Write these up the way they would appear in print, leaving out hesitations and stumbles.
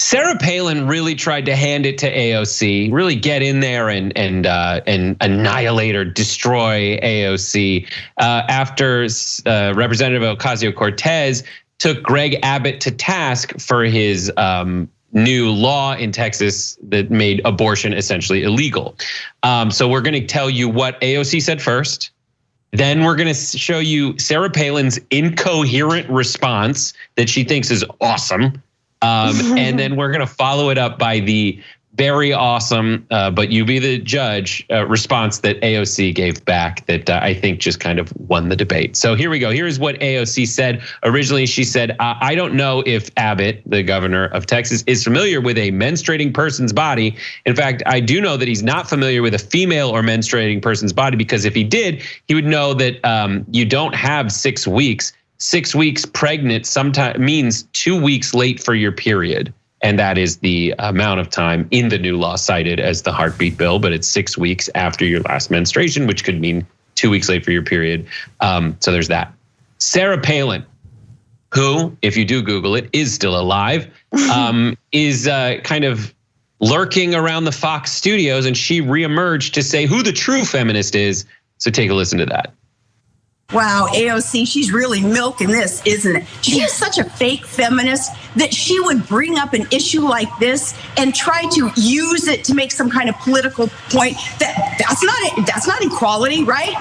Sarah Palin really tried to hand it to AOC, really get in there and annihilate or destroy AOC after Representative Ocasio-Cortez took Greg Abbott to task for his new law in Texas that made abortion essentially illegal. So we're going to tell you what AOC said first. Then we're going to show you Sarah Palin's incoherent response that she thinks is awesome. And then we're going to follow it up by the very awesome, but you be the judge response that AOC gave back that I think just kind of won the debate. So here we go. Here's what AOC said. Originally, she said, I don't know if Abbott, the governor of Texas, is familiar with a menstruating person's body. In fact, I do know that he's not familiar with a female or menstruating person's body, because if he did, he would know that you don't have 6 weeks. 6 weeks pregnant sometimes means 2 weeks late for your period. And that is the amount of time in the new law cited as the heartbeat bill, but it's 6 weeks after your last menstruation, which could mean 2 weeks late for your period. So there's that. Sarah Palin, who, if you do Google it, is still alive, is kind of lurking around the Fox studios, and she reemerged to say who the true feminist is. So take a listen to that. Wow, AOC, she's really milking this, isn't it? She is such a fake feminist that she would bring up an issue like this and try to use it to make some kind of political point. That's not equality, right?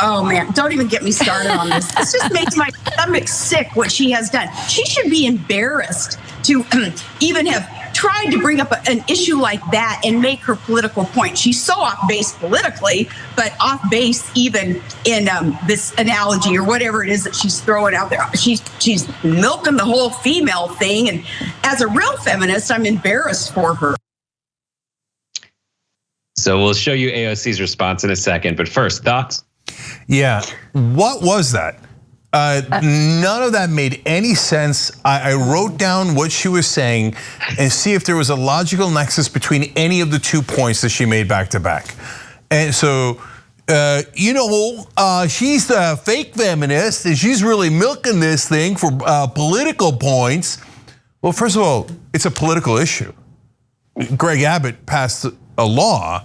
Oh man, don't even get me started on this. This just makes my stomach sick what she has done. She should be embarrassed to even have tried to bring up an issue like that and make her political point. She's so off base politically, but off base even in this analogy or whatever it is that she's throwing out there. She's milking the whole female thing. And as a real feminist, I'm embarrassed for her. So we'll show you AOC's response in a second, but first, thoughts? Yeah, what was that? None of that made any sense. I wrote down what she was saying and see if there was a logical nexus between any of the 2 points that she made back to back. And so, she's the fake feminist and she's really milking this thing for political points. Well, first of all, it's a political issue. Greg Abbott passed a law.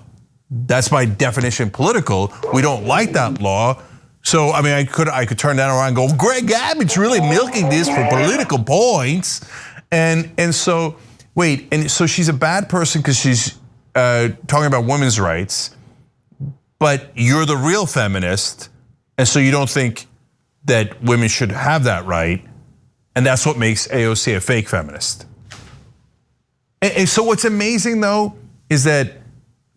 That's by definition political. We don't like that law. So, I mean, I could turn that around and go, Greg Abbott's really milking this for political points. And so, wait, and so she's a bad person because she's talking about women's rights, but you're the real feminist, and so you don't think that women should have that right, and that's what makes AOC a fake feminist. And so what's amazing though, is that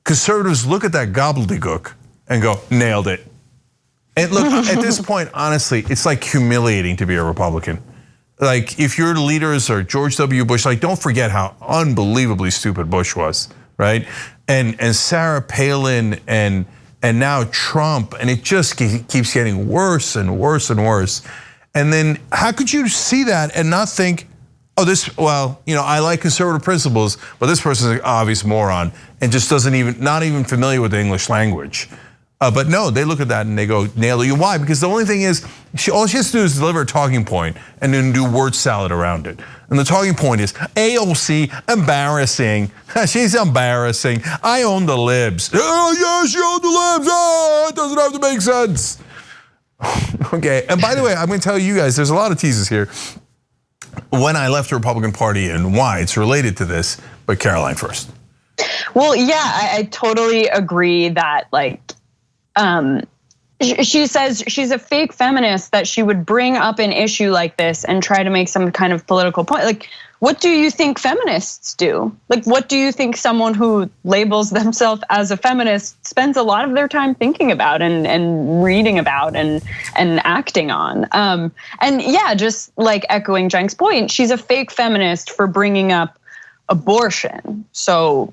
conservatives look at that gobbledygook and go, nailed it. And look, at this point, honestly, it's like humiliating to be a Republican. Like if your leaders are George W. Bush, like don't forget how unbelievably stupid Bush was, right? And Sarah Palin and now Trump, and it just keeps getting worse and worse and worse. And then how could you see that and not think, oh, I like conservative principles, but this person's an obvious moron and just not even familiar with the English language. But no, they look at that and they go, nail you. Why? Because the only thing is, all she has to do is deliver a talking point and then do word salad around it. And the talking point is, AOC, embarrassing. She's embarrassing. I own the libs. Oh, yeah, she owns the libs. Oh, it doesn't have to make sense. Okay, and by the way, I'm gonna tell you guys, there's a lot of teases here. When I left the Republican Party and why, it's related to this, but Caroline first. Well, yeah, I totally agree that she says she's a fake feminist, that she would bring up an issue like this and try to make some kind of political point. Like, what do you think feminists do? Like, what do you think someone who labels themselves as a feminist spends a lot of their time thinking about and reading about and acting on? And yeah, just like echoing Cenk's point, she's a fake feminist for bringing up abortion. So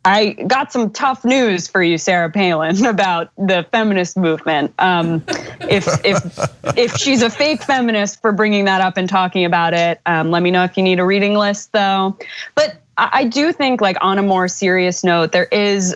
I got some tough news for you, Sarah Palin, about the feminist movement. If she's a fake feminist for bringing that up and talking about it, let me know if you need a reading list, though. But I do think, like on a more serious note, there is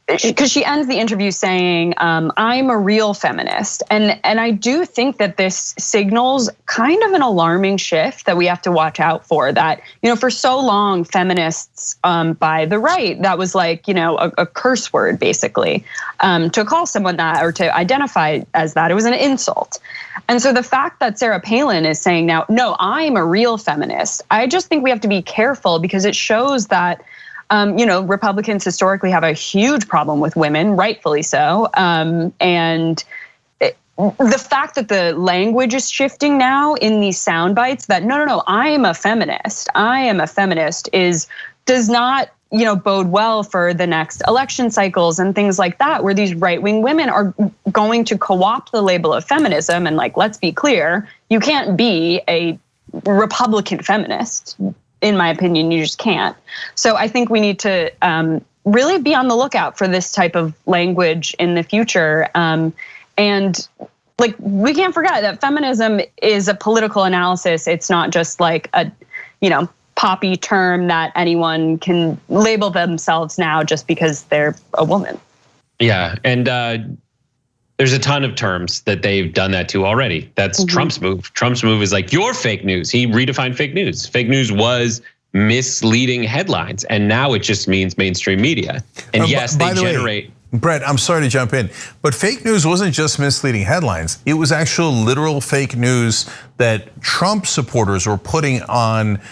because she ends the interview saying, I'm a real feminist. And I do think that this signals kind of an alarming shift that we have to watch out for. That, for so long, feminists by the right, that was like, a curse word, basically, to call someone that or to identify as that. It was an insult. And so the fact that Sarah Palin is saying now, no, I'm a real feminist, I just think we have to be careful, because it shows that Republicans historically have a huge problem with women, rightfully so. And the fact that the language is shifting now in these sound bites that no, I am a feminist does not, bode well for the next election cycles and things like that, where these right-wing women are going to co-opt the label of feminism. And let's be clear, you can't be a Republican feminist. In my opinion, you just can't. So I think we need to really be on the lookout for this type of language in the future. And we can't forget that feminism is a political analysis. It's not just like a, poppy term that anyone can label themselves now just because they're a woman. Yeah, and there's a ton of terms that they've done that to already. That's Trump's move. Trump's move is like, you're fake news. He redefined fake news. Fake news was misleading headlines, and now it just means mainstream media. And yes, they generate. Brett, I'm sorry to jump in, but fake news wasn't just misleading headlines. It was actual literal fake news that Trump supporters were putting on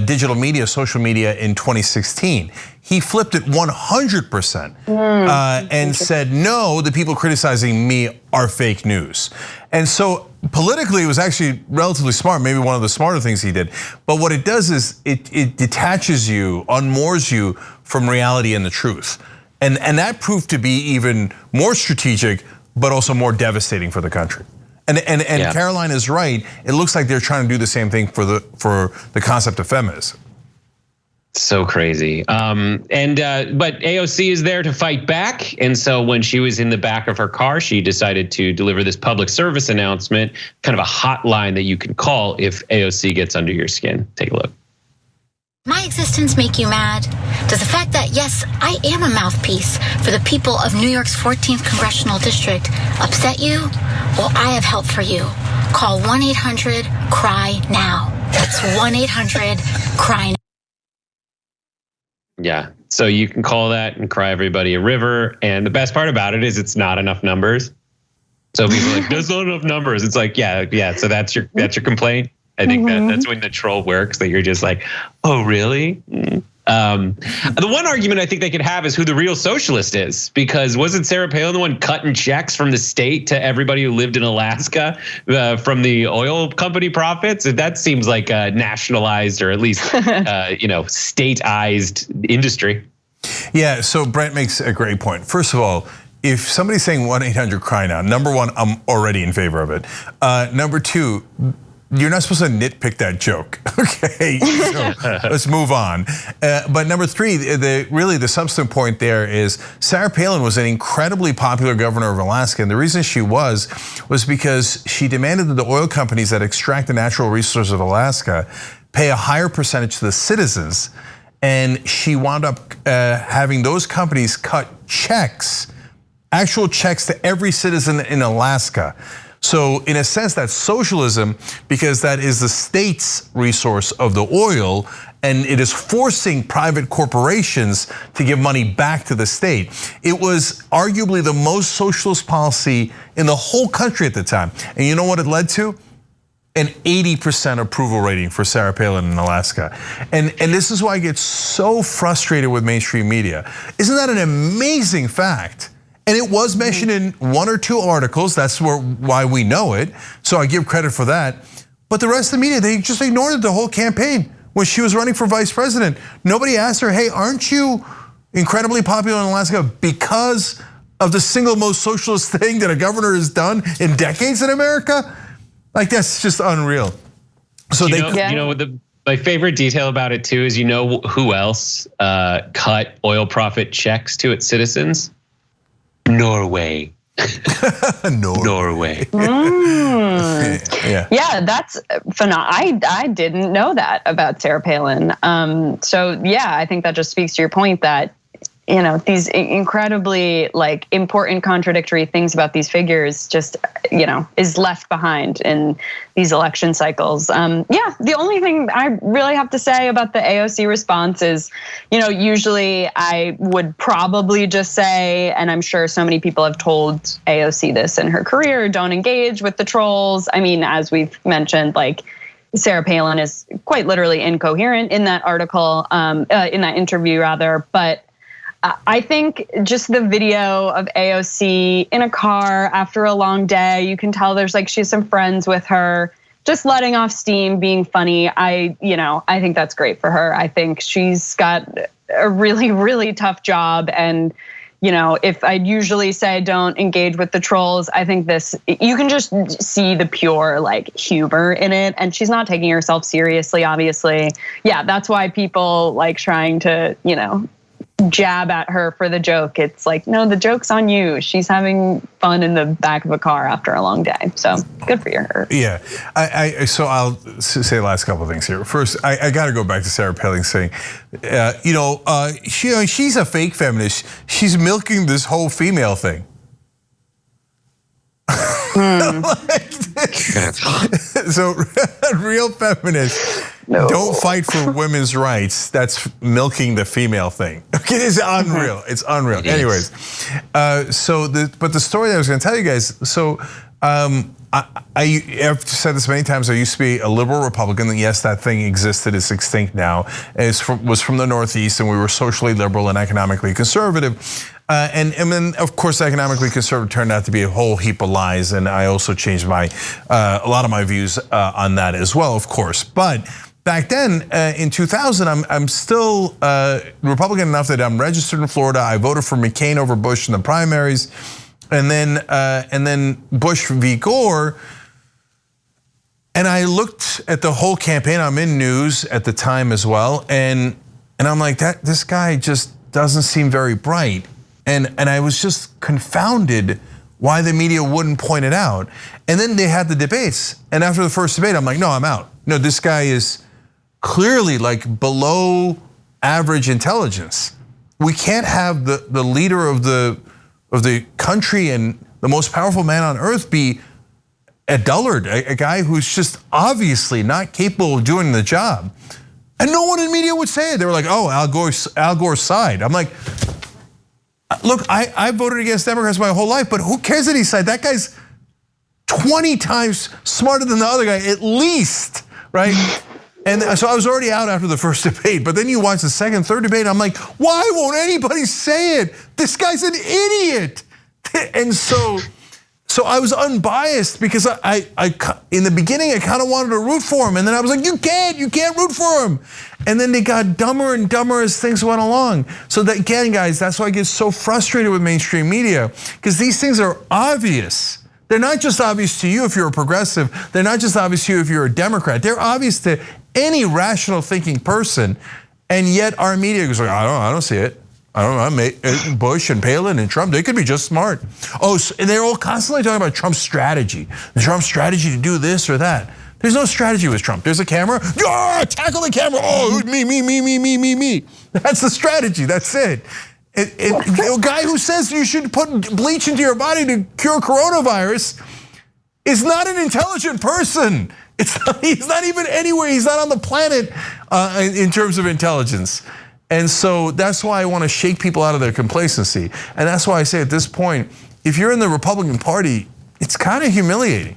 digital media, social media in 2016. He flipped it 100% and said, no, the people criticizing me are fake news. And so politically, it was actually relatively smart, maybe one of the smarter things he did. But what it does is it detaches you, unmoors you from reality and the truth. And that proved to be even more strategic, but also more devastating for the country. And Caroline is right. It looks like they're trying to do the same thing for the concept of feminism. So crazy. But AOC is there to fight back. And so when she was in the back of her car, she decided to deliver this public service announcement, kind of a hotline that you can call if AOC gets under your skin. Take a look. My existence make you mad? Does the fact that, yes, I am a mouthpiece for the people of New York's 14th Congressional District upset you? Well, I have help for you. Call 1-800-CRY-NOW. That's 1-800-CRY-NOW. Yeah, so you can call that and cry everybody a river. And the best part about it is it's not enough numbers. So people are like, there's not enough numbers. It's like, yeah. So that's your complaint. I think that's when the troll works, that you're just like, oh, really? The one argument I think they could have is who the real socialist is, because wasn't Sarah Palin the one cutting checks from the state to everybody who lived in Alaska from the oil company profits? That seems like a nationalized, or at least stateized industry. Yeah, so Brent makes a great point. First of all, if somebody's saying 1-800-CRY-NOW, number one, I'm already in favor of it. Number two, you're not supposed to nitpick that joke, okay? So let's move on. But number three, the substantive point there is Sarah Palin was an incredibly popular governor of Alaska, and the reason she was because she demanded that the oil companies that extract the natural resources of Alaska pay a higher percentage to the citizens, and she wound up having those companies cut checks, actual checks to every citizen in Alaska. So in a sense, that's socialism, because that is the state's resource of the oil, and it is forcing private corporations to give money back to the state. It was arguably the most socialist policy in the whole country at the time. And you know what it led to? An 80% approval rating for Sarah Palin in Alaska. And this is why I get so frustrated with mainstream media. Isn't that an amazing fact? And it was mentioned in one or two articles. That's why we know it. So I give credit for that. But the rest of the media, they just ignored it the whole campaign. When she was running for vice president, nobody asked her, hey, aren't you incredibly popular in Alaska because of the single most socialist thing that a governor has done in decades in America? Like, that's just unreal. So my favorite detail about it too is, who else cut oil profit checks to its citizens? Norway. Norway. Yeah, that's phenomenal. I didn't know that about Sarah Palin. So yeah, I think that just speaks to your point that these incredibly like important contradictory things about these figures just, is left behind in these election cycles. The only thing I really have to say about the AOC response is, usually I would probably just say, and I'm sure so many people have told AOC this in her career, don't engage with the trolls. I mean, as we've mentioned, like Sarah Palin is quite literally incoherent in that article, in that interview rather, but I think just the video of AOC in a car after a long day, you can tell there's like she has some friends with her, just letting off steam, being funny. I think that's great for her. I think she's got a really, really tough job. And, if I'd usually say don't engage with the trolls, I think you can just see the pure like humor in it. And she's not taking herself seriously, obviously. Yeah, that's why people like trying to, jab at her for the joke. It's like, no, the joke's on you. She's having fun in the back of a car after a long day. So good for her. Yeah, so I'll say the last couple of things here. First, I got to go back to Sarah Palin saying, she's a fake feminist. She's milking this whole female thing. So real feminists don't fight for women's rights. That's milking the female thing. Okay, it's unreal. It's unreal. Anyways, but the story that I was going to tell you guys. So I've said this many times. I used to be a liberal Republican. And yes, that thing existed. It's extinct now. It was from the Northeast, and we were socially liberal and economically conservative. And then, of course, economically conservative turned out to be a whole heap of lies, and I also changed a lot of my views on that as well, of course. But back then, in 2000, I'm still Republican enough that I'm registered in Florida. I voted for McCain over Bush in the primaries, and then Bush v. Gore. And I looked at the whole campaign. I'm in news at the time as well, and I'm like, this guy just doesn't seem very bright. And I was just confounded why the media wouldn't point it out. And then they had the debates. And after the first debate, I'm like, no, I'm out. No, this guy is clearly like below average intelligence. We can't have the leader of the country and the most powerful man on earth be a dullard, a guy who's just obviously not capable of doing the job. And no one in media would say it. They were like, oh, Al Gore's side. I'm like, look, I voted against Democrats my whole life, but who cares that he's side? That guy's 20 times smarter than the other guy, at least, right? And so I was already out after the first debate, but then you watch the second, third debate, I'm like, why won't anybody say it? This guy's an idiot. And so I was unbiased because I in the beginning I kind of wanted to root for him, and then I was like, you can't root for him. And then they got dumber and dumber as things went along. So that, again, guys, that's why I get so frustrated with mainstream media, because these things are obvious. They're not just obvious to you if you're a progressive. They're not just obvious to you if you're a Democrat. They're obvious to any rational thinking person, and yet our media goes like, I don't see it. I don't know, Bush and Palin and Trump, they could be just smart. Oh, and they're all constantly talking about Trump's strategy. Trump's strategy to do this or that. There's no strategy with Trump. There's a camera, tackle the camera, me. That's the strategy, that's it. A guy who says you should put bleach into your body to cure coronavirus is not an intelligent person. He's not even anywhere, he's not on the planet in terms of intelligence. And so that's why I want to shake people out of their complacency. And that's why I say at this point, if you're in the Republican Party, it's kind of humiliating.